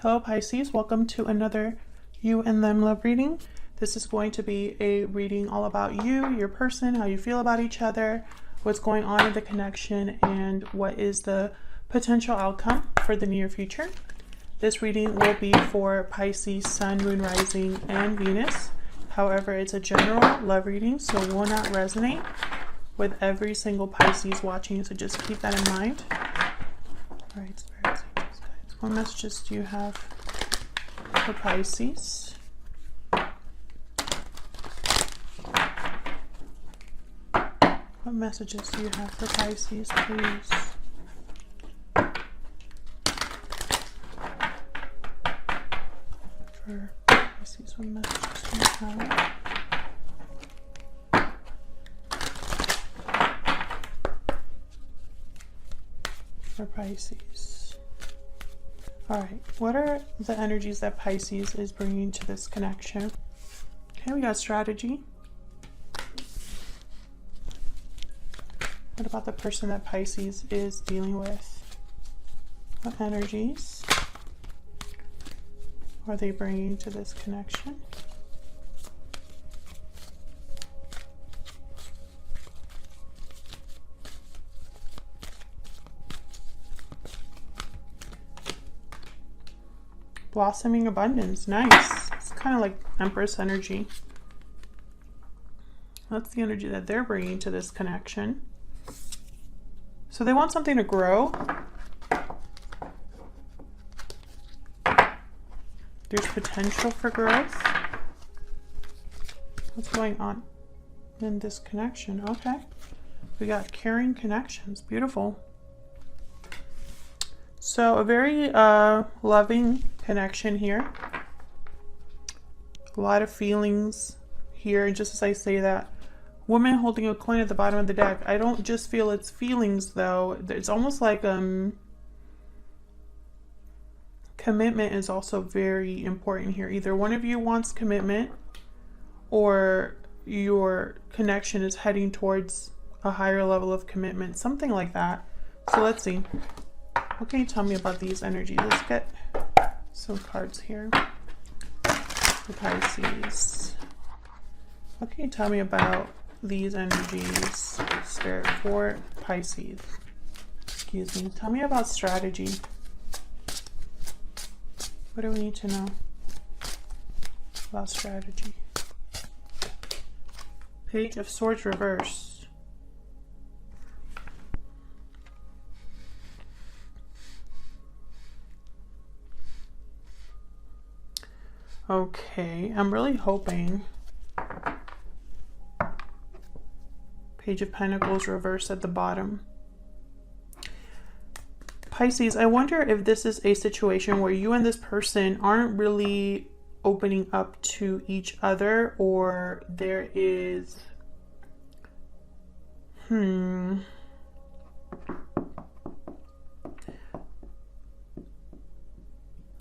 Hello Pisces, welcome to another you and them love reading. This is going to be a reading all about you, your person, how you feel about each other, what's going on in the connection, and what is the potential outcome for the near future. This reading will be for Pisces, Sun, Moon, Rising, and Venus. However, it's a general love reading, so it will not resonate with every single Pisces watching, so just keep that in mind. All right, Spirit, Angels, Guides. What messages do you have for Pisces? What messages do you have for Pisces, please? For Pisces, what messages do you have? For Pisces. All right, what are the energies that Pisces is bringing to this connection? Okay, we got strategy. What about the person that Pisces is dealing with? What energies are they bringing to this connection? Blossoming abundance, nice. It's kind of like Empress energy. That's the energy that they're bringing to this connection. So they want something to grow. There's potential for growth. What's going on in this connection? Okay. We got caring connections. Beautiful. So a very loving connection here. A lot of feelings here. And just as I say that, woman holding a coin at the bottom of the deck. I don't just feel it's feelings though. It's almost like commitment is also very important here. Either one of you wants commitment or your connection is heading towards a higher level of commitment. Something like that. So let's see. What can you tell me about these energies? Let's get some cards here for Pisces. What can you tell me about these energies, Spirit, for Pisces? Excuse me. Tell me about strategy. What do we need to know about strategy? Page of Swords reverse. Okay, I'm really hoping Page of Pentacles reversed at the bottom. Pisces, I wonder if this is a situation where you and this person aren't really opening up to each other, or there is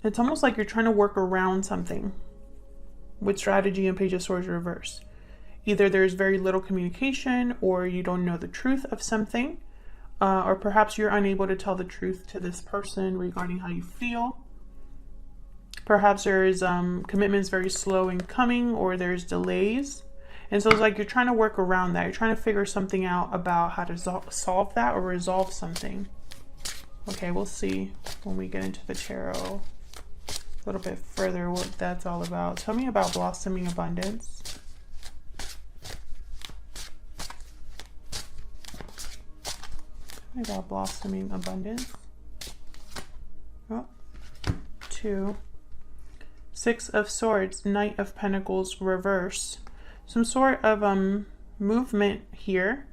it's almost like you're trying to work around something with strategy and Page of Swords reverse. Either there's very little communication, or you don't know the truth of something, or perhaps you're unable to tell the truth to this person regarding how you feel. Perhaps there's commitments very slow in coming, or there's delays. And so it's like you're trying to work around that. You're trying to figure something out about how to solve that or resolve something. Okay, we'll see when we get into the tarot a little bit further what that's all about. Tell me about blossoming abundance. Tell me about blossoming abundance. Oh, 2. 6 of Swords, Knight of Pentacles reverse. Some sort of movement here.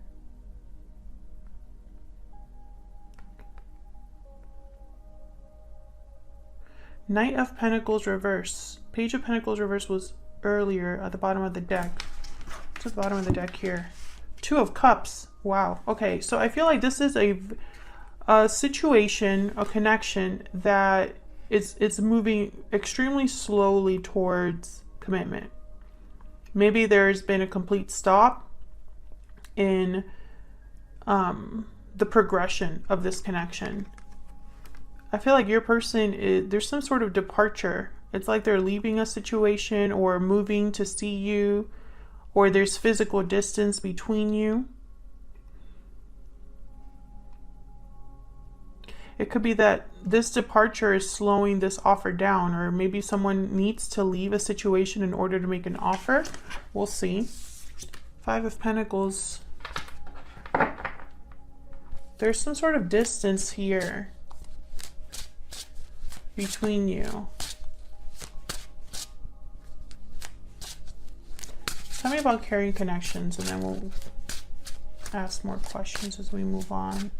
Knight of Pentacles reverse. Page of Pentacles reverse was earlier at the bottom of the deck. What's at the bottom of the deck here? 2 of Cups. Wow. Okay, so I feel like this is a situation, a connection that it's moving extremely slowly towards commitment. Maybe there's been a complete stop in the progression of this connection. I feel like your person there's some sort of departure. It's like they're leaving a situation or moving to see you, or there's physical distance between you. It could be that this departure is slowing this offer down, or maybe someone needs to leave a situation in order to make an offer. We'll see. 5 of Pentacles. There's some sort of distance here between you. Tell me about carrying connections, and then we'll ask more questions as we move on.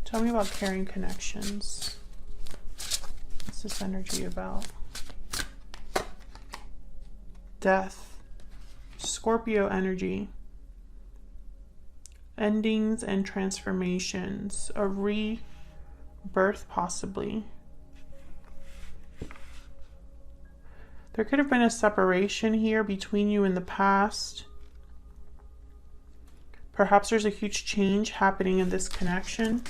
Tell me about carrying connections. What's this energy about? Death. Scorpio energy. Endings and transformations. A rebirth, possibly. There could have been a separation here between you in the past. Perhaps there's a huge change happening in this connection.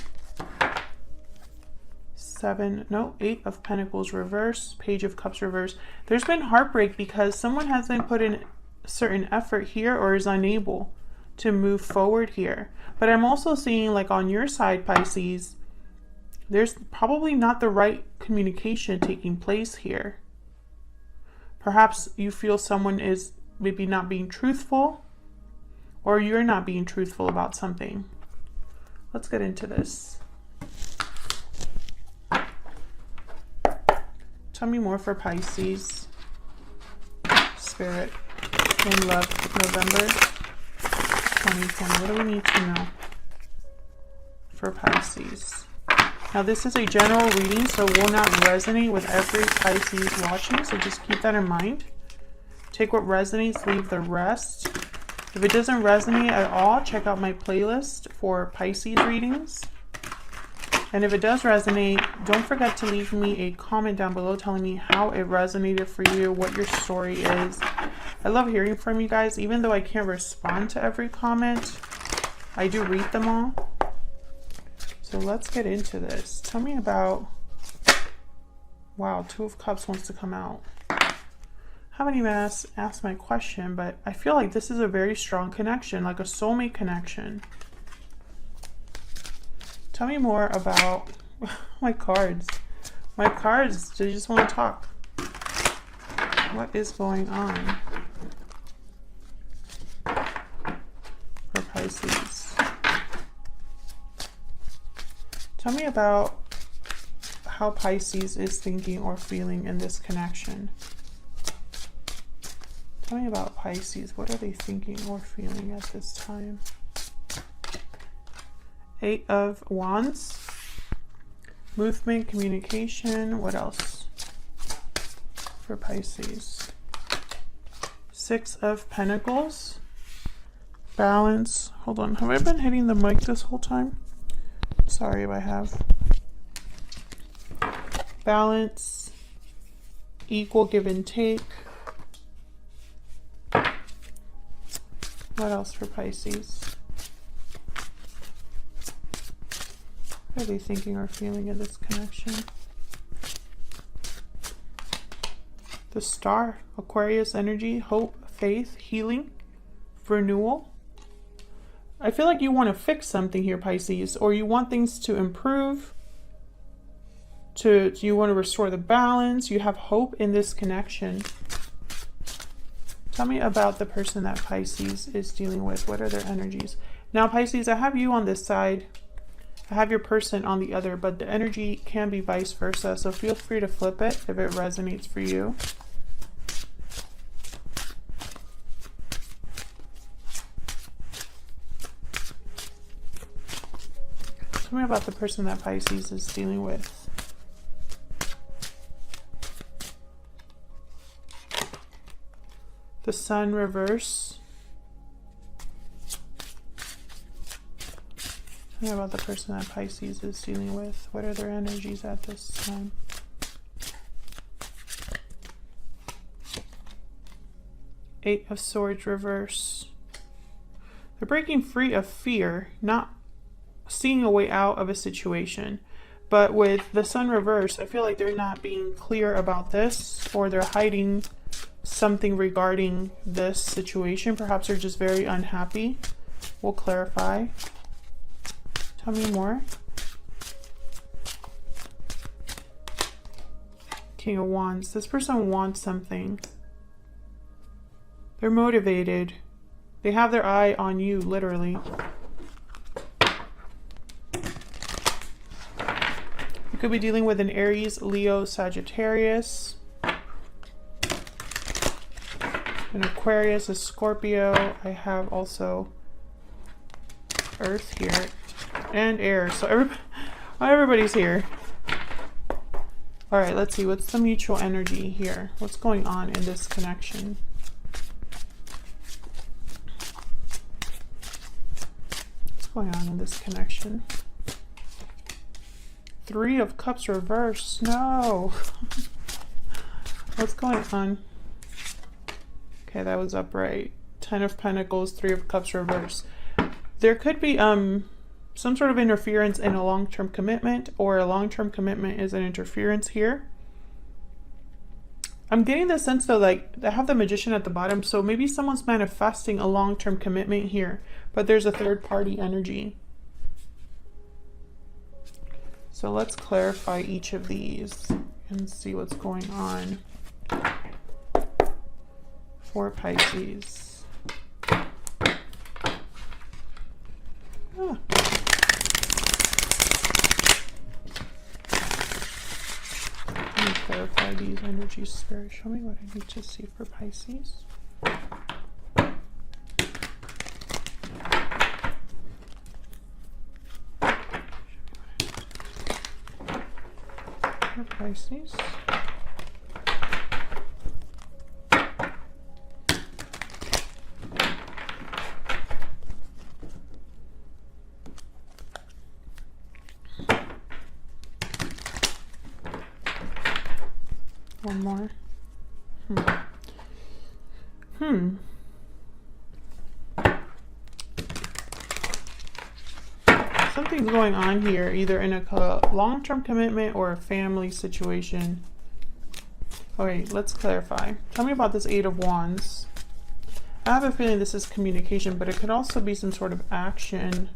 8 of Pentacles reverse, Page of Cups reverse. There's been heartbreak because someone hasn't put in certain effort here or is unable to move forward here. But I'm also seeing, like, on your side, Pisces, there's probably not the right communication taking place here. Perhaps you feel someone is maybe not being truthful, or you're not being truthful about something. Let's get into this. Tell me more for Pisces. Spirit. In love, November 2020. What do we need to know for Pisces? Now, this is a general reading, so it will not resonate with every Pisces watching, so just keep that in mind. Take what resonates, leave the rest. If it doesn't resonate at all, check out my playlist for Pisces readings. And if it does resonate, don't forget to leave me a comment down below telling me how it resonated for you, what your story is. I love hearing from you guys. Even though I can't respond to every comment, I do read them all. So let's get into this. Tell me about... Wow, 2 of Cups wants to come out. I haven't even asked my question, but I feel like this is a very strong connection, like a soulmate connection. Tell me more about my cards. My cards, they just want to talk. What is going on for Pisces? Tell me about how Pisces is thinking or feeling in this connection. Tell me about Pisces. What are they thinking or feeling at this time? 8 of Wands. Movement, communication. What else for Pisces? 6 of Pentacles. Balance. Hold on. Have I been hitting the mic this whole time? Sorry if I have. Balance. Equal give and take. What else for Pisces? What are they thinking or feeling in this connection? The Star, Aquarius energy, hope, faith, healing, renewal. I feel like you want to fix something here, Pisces, or you want things to improve. You want to restore the balance. You have hope in this connection. Tell me about the person that Pisces is dealing with. What are their energies? Now, Pisces, I have you on this side. I have your person on the other, but the energy can be vice versa. So feel free to flip it if it resonates for you. Tell me about the person that Pisces is dealing with. The Sun reverse. Tell me about the person that Pisces is dealing with. What are their energies at this time? Eight of Swords reverse. They're breaking free of fear, not seeing a way out of a situation. But with the Sun reversed, I feel like they're not being clear about this, or they're hiding something regarding this situation. Perhaps they're just very unhappy. We'll clarify. Tell me more. King of Wands. This person wants something. They're motivated. They have their eye on you, literally. You could be dealing with an Aries, Leo, Sagittarius, an Aquarius, a Scorpio. I have also Earth here and air. So everybody's here. All right, let's see. What's the mutual energy here? What's going on in this connection? What's going on in this connection? Three of Cups reversed. No. What's going on? Okay, that was upright. 10 of Pentacles, 3 of Cups reversed. There could be some sort of interference in a long-term commitment, or a long-term commitment is an interference here. I'm getting the sense though, like, they have the Magician at the bottom, so maybe someone's manifesting a long-term commitment here, but there's a third-party energy. So let's clarify each of these and see what's going on for Pisces. Ah. Let me clarify these energies, Spirit. Show me what I need to see for Pisces. Pisces. One more. Something's going on here, either in a long-term commitment or a family situation. Okay, let's clarify. Tell me about this 8 of Wands. I have a feeling this is communication, but it could also be some sort of action,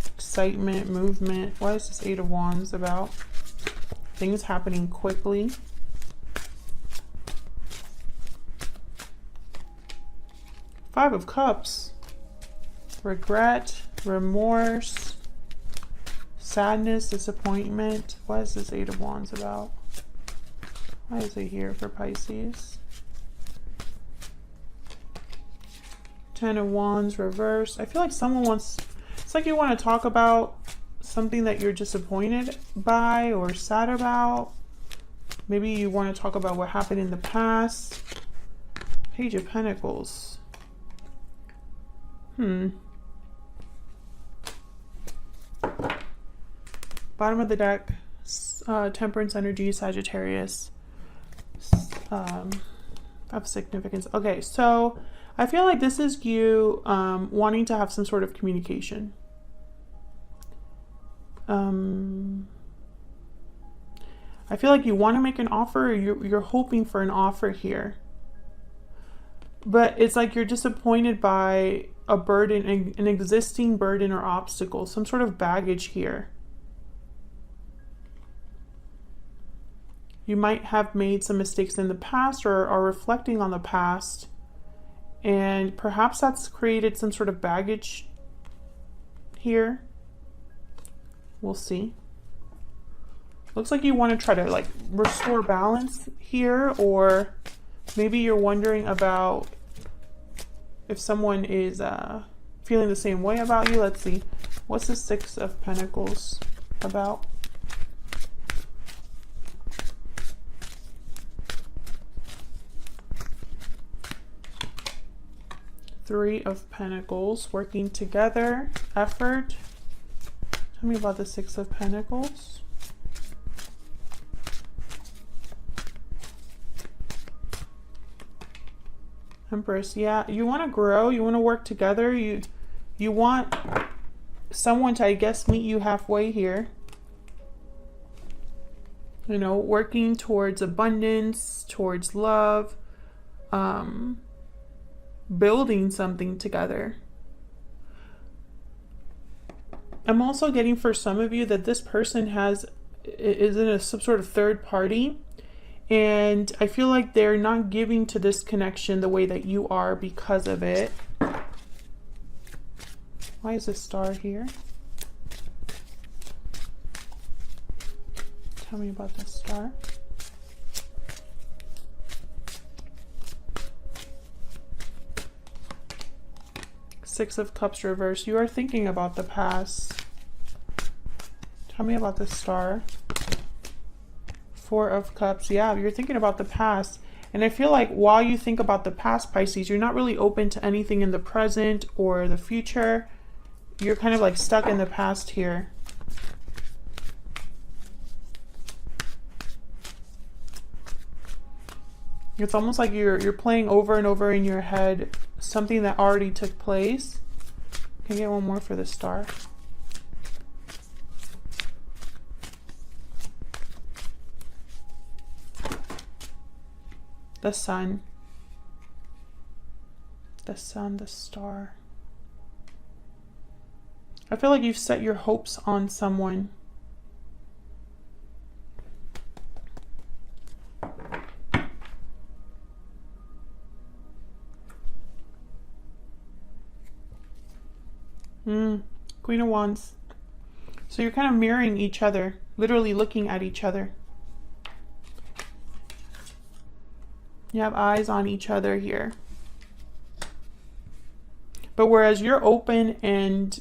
excitement, movement. What is this 8 of Wands about? Things happening quickly. Five of Cups. Regret, remorse, sadness, disappointment. What is this 8 of Wands about? Why is it here for Pisces? 10 of Wands reversed. I feel like someone wants, it's like you want to talk about something that you're disappointed by or sad about. Maybe you want to talk about what happened in the past. Page of Pentacles. Bottom of the deck, Temperance energy, Sagittarius, of significance. Okay, so I feel like this is you wanting to have some sort of communication. I feel like you want to make an offer, or you're hoping for an offer here. But it's like you're disappointed by a burden, an existing burden or obstacle, some sort of baggage here. You might have made some mistakes in the past, or are reflecting on the past, and perhaps that's created some sort of baggage here. We'll see. Looks like you want to try to like restore balance here, or maybe you're wondering about if someone is feeling the same way about you. Let's see. What's the 6 of Pentacles about? Three of Pentacles, working together, effort. Tell me about the 6 of Pentacles. Empress, yeah, you want to grow, you want to work together, you want someone to, I guess, meet you halfway here. You know, working towards abundance, towards love, building something together. I'm also getting for some of you that this person is in some sort of third party, and I feel like they're not giving to this connection the way that you are because of it. Why is this star here? Tell me about this star. Six of Cups reverse. You are thinking about the past. Tell me about this star. Four of Cups. Yeah, you're thinking about the past. And I feel like while you think about the past, Pisces, you're not really open to anything in the present or the future. You're kind of like stuck in the past here. It's almost like you're playing over and over in your head something that already took place. Can I get one more for the star? The sun. The sun, the star. I feel like you've set your hopes on someone. Queen of Wands. So you're kind of mirroring each other, literally looking at each other. You have eyes on each other here. But whereas you're open and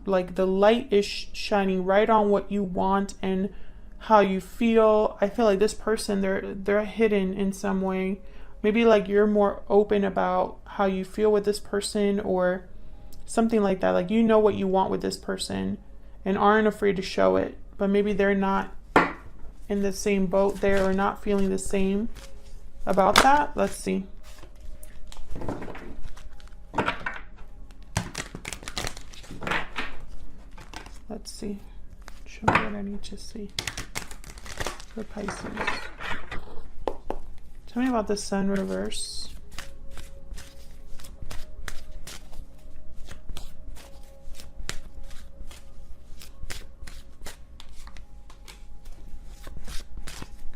like the light is shining right on what you want and how you feel, I feel like this person, they're hidden in some way. Maybe like you're more open about how you feel with this person or something like that. Like you know what you want with this person and aren't afraid to show it. But maybe they're not in the same boat there or not feeling the same about that. Let's see. Let's see. Show me what I need to see for Pisces. Tell me about the sun reverse.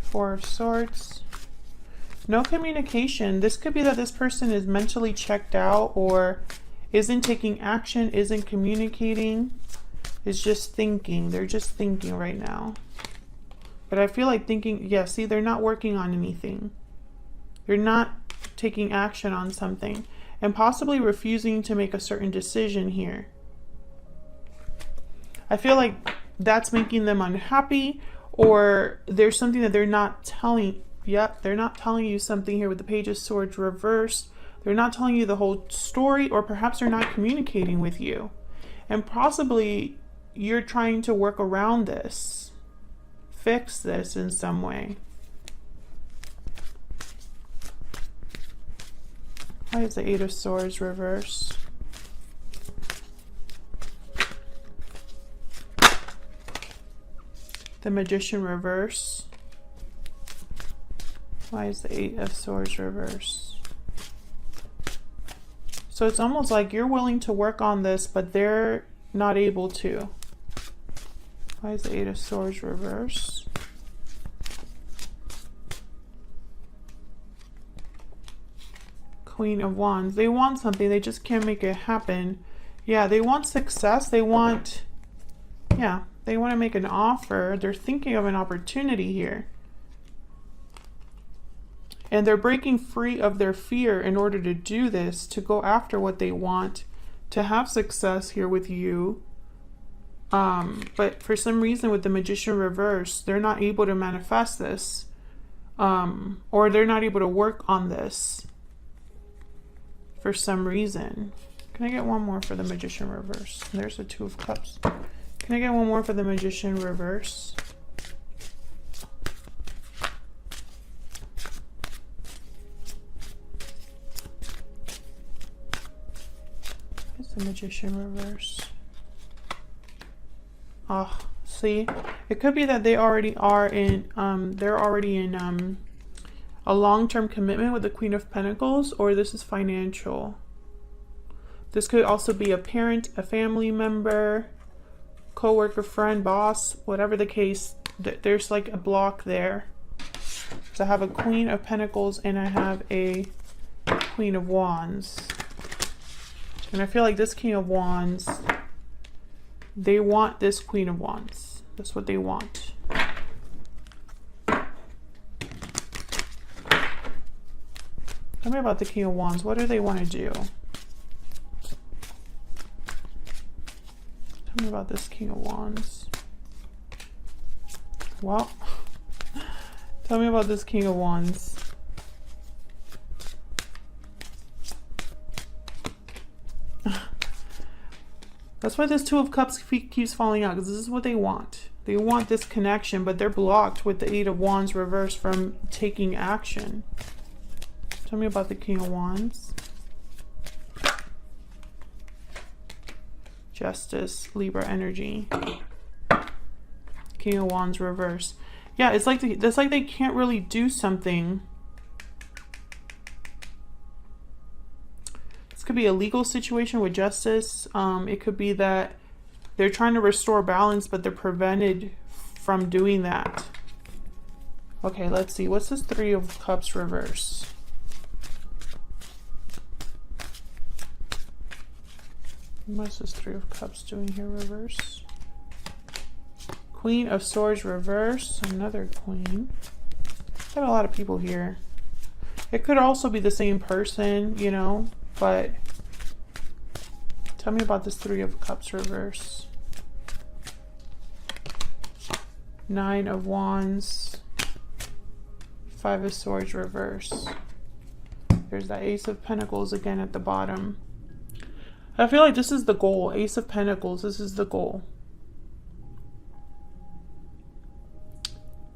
Four of Swords. No communication. This could be that this person is mentally checked out or isn't taking action, isn't communicating, is just thinking. They're just thinking right now. But I feel like thinking, yeah, see, they're not working on anything. They're not taking action on something and possibly refusing to make a certain decision here. I feel like that's making them unhappy, or there's something that they're not telling. Yep, they're not telling you something here with the Page of Swords reversed. They're not telling you the whole story, or perhaps they're not communicating with you. And possibly you're trying to work around this, fix this in some way. Why is the Eight of Swords reversed? The Magician reverse. Why is the Eight of Swords reverse? So it's almost like you're willing to work on this, but they're not able to. Why is the Eight of Swords reverse? Queen of Wands. They want something, they just can't make it happen. Yeah, they want success. They want, yeah, they want to make an offer. They're thinking of an opportunity here. And they're breaking free of their fear in order to do this, to go after what they want, to have success here with you. But for some reason with the Magician reverse, they're not able to manifest this. Or they're not able to work on this for some reason. Can I get one more for the Magician reverse? There's the Two of Cups. Can I get one more for the Magician reverse? What's the Magician reverse? Oh, see? It could be that they already are in, they're already in a long-term commitment with the Queen of Pentacles, or this is financial. This could also be a parent, a family member, co-worker, friend, boss, whatever the case. There's like a block there. So I have a Queen of Pentacles and I have a Queen of Wands. And I feel like this King of Wands, they want this Queen of Wands. That's what they want. Tell me about the King of Wands. What do they want to do? Tell me about this King of Wands. Well, tell me about this King of Wands. That's why this Two of Cups keeps falling out, because this is what they want. They want this connection, but they're blocked with the Eight of Wands reversed from taking action. Tell me about the King of Wands. Justice, Libra energy. King of Wands reverse. Yeah, it's like they can't really do something. This could be a legal situation with justice. It could be that they're trying to restore balance, but they're prevented from doing that. Okay, let's see. What's this Three of Cups reverse? What's this Three of Cups doing here reverse? Queen of Swords reverse. Another queen. Got a lot of people here. It could also be the same person, you know, but tell me about this Three of Cups reverse. Nine of Wands. Five of Swords reverse. There's that Ace of Pentacles again at the bottom. I feel like this is the goal. Ace of Pentacles, this is the goal.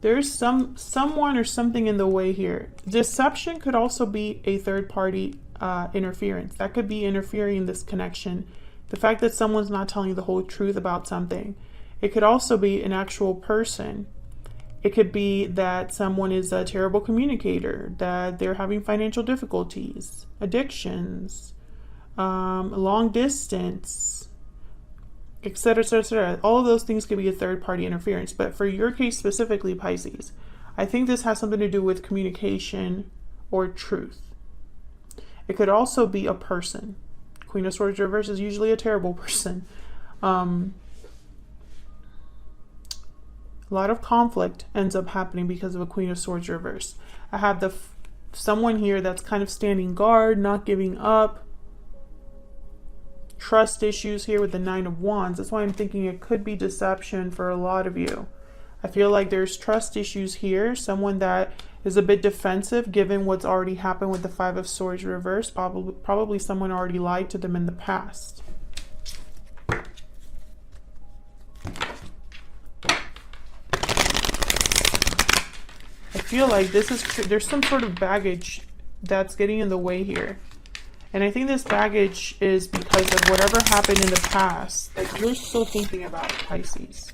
There's someone or something in the way here. Deception could also be a third party interference. That could be interfering in this connection. The fact that someone's not telling you the whole truth about something. It could also be an actual person. It could be that someone is a terrible communicator, that they're having financial difficulties, addictions, long distance, etc., etc. All of those things could be a third-party interference. But for your case specifically, Pisces, I think this has something to do with communication or truth. It could also be a person. Queen of Swords reverse is usually a terrible person. A lot of conflict ends up happening because of a Queen of Swords reverse. I have someone here that's kind of standing guard, not giving up. Trust issues here with the Nine of Wands. That's why I'm thinking it could be deception for a lot of you. I feel like there's trust issues here. Someone that is a bit defensive given what's already happened with the Five of Swords reverse. Probably someone already lied to them in the past. I feel like there's some sort of baggage that's getting in the way here. And I think this baggage is because of whatever happened in the past that you're still thinking about, Pisces.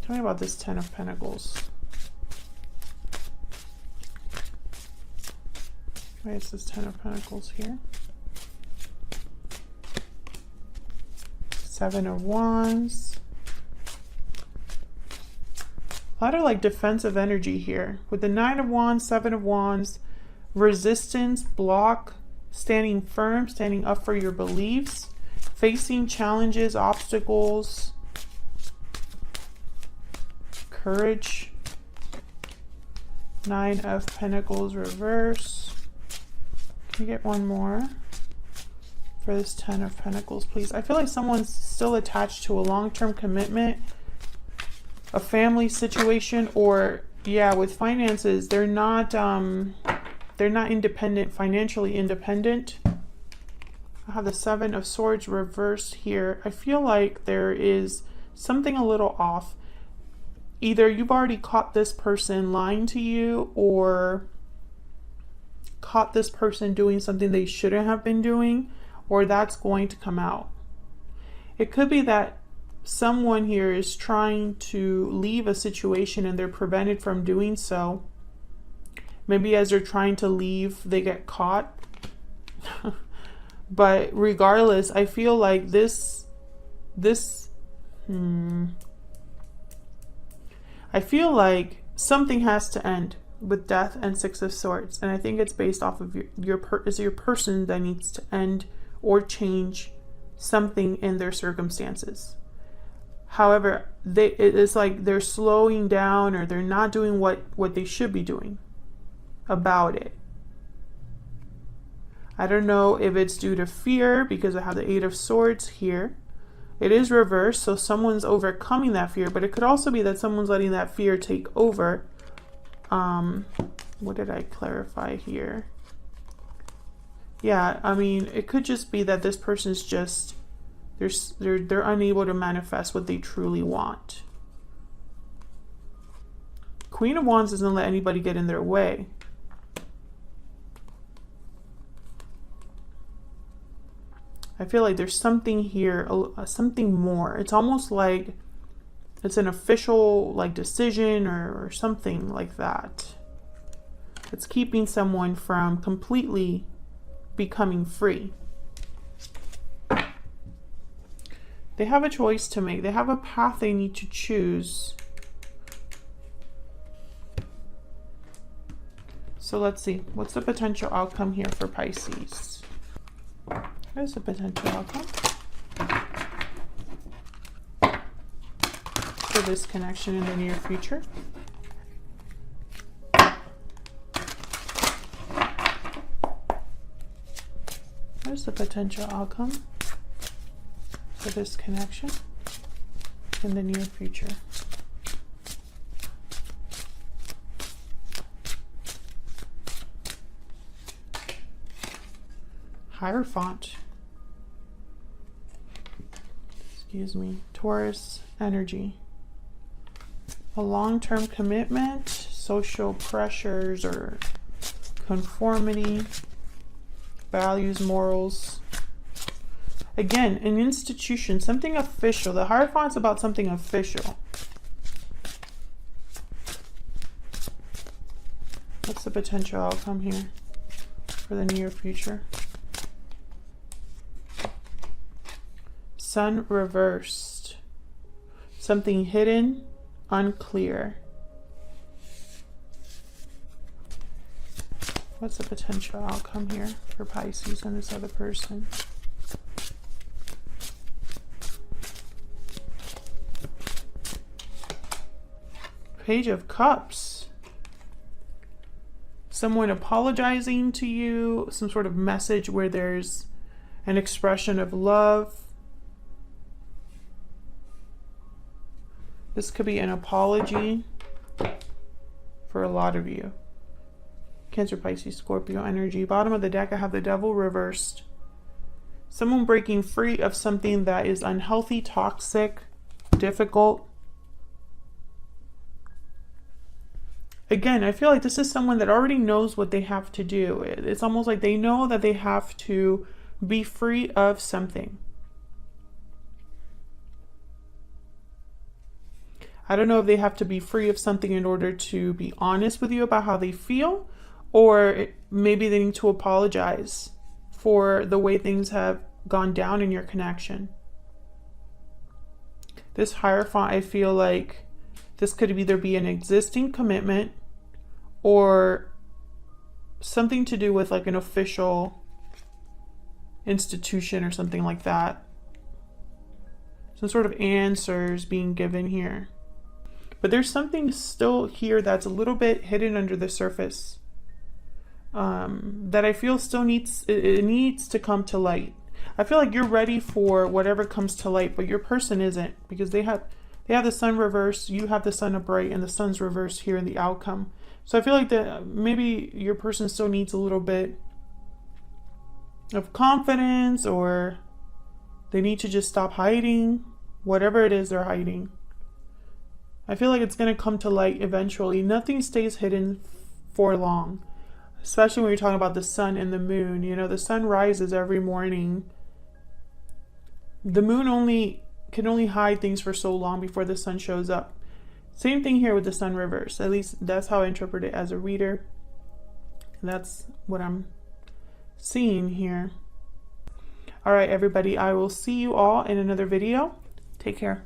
Tell me about this Ten of Pentacles. Why is this Ten of Pentacles here? Seven of Wands. A lot of like defensive energy here. With the Nine of Wands, Seven of Wands, resistance, block, standing firm, standing up for your beliefs, facing challenges, obstacles, courage. Nine of Pentacles reverse. Can you get one more for this Ten of Pentacles, please? I feel like someone's still attached to a long-term commitment, a family situation, or yeah, with finances, they're not independent, financially independent. I have the Seven of Swords reversed here. I feel like there is something a little off. Either you've already caught this person lying to you, or caught this person doing something they shouldn't have been doing, or that's going to come out. It could be that someone here is trying to leave a situation and they're prevented from doing so. Maybe as they're trying to leave, they get caught. But regardless, I feel like I feel like something has to end with Death and Six of Swords, and I think it's based off of your person that needs to end or change something in their circumstances. However, it's like they're slowing down, or they're not doing what they should be doing about it. I don't know if it's due to fear, because I have the Eight of Swords here. It is reversed, so someone's overcoming that fear, but it could also be that someone's letting that fear take over. What did I clarify here? Yeah, I mean, it could just be that this person's just, they're unable to manifest what they truly want. Queen of Wands doesn't let anybody get in their way. I feel like there's something here, something more. It's almost like it's an official like decision or something like that. It's keeping someone from completely becoming free. They have a choice to make. They have a path they need to choose. So let's see. What's the potential outcome here for Pisces? There's a potential outcome for this connection in the near future. There's the potential outcome for this connection in the near future. Hierophant. Excuse me. Taurus energy. A long-term commitment, social pressures or conformity, values, morals. Again, an institution, something official. The Hierophant's about something official. What's the potential outcome here for the near future? Sun reversed. Something hidden, unclear. What's the potential outcome here for Pisces and this other person? Page of Cups. Someone apologizing to you, some sort of message where there's an expression of love. This could be an apology for a lot of you. Cancer, Pisces, Scorpio energy. Bottom of the deck, I have the Devil reversed. Someone breaking free of something that is unhealthy, toxic, difficult. Again, I feel like this is someone that already knows what they have to do. It's almost like they know that they have to be free of something. I don't know if they have to be free of something in order to be honest with you about how they feel, or maybe they need to apologize for the way things have gone down in your connection. This Hierophant, I feel like this could either be an existing commitment or something to do with like an official institution or something like that. Some sort of answers being given here. But there's something still here that's a little bit hidden under the surface that I feel still needs to come to light. I feel like you're ready for whatever comes to light, but your person isn't, because they have the Sun reversed, you have the Sun upright, and the Sun's reversed here in the outcome. So I feel like that maybe your person still needs a little bit of confidence, or they need to just stop hiding whatever it is they're hiding. I feel like it's going to come to light eventually. Nothing stays hidden for long, especially when you're talking about the sun and the moon. You know, the sun rises every morning. The moon only can only hide things for so long before the sun shows up. Same thing here with the sun reverse. At least that's how I interpret it as a reader. That's what I'm seeing here. All right, everybody, I will see you all in another video. Take care.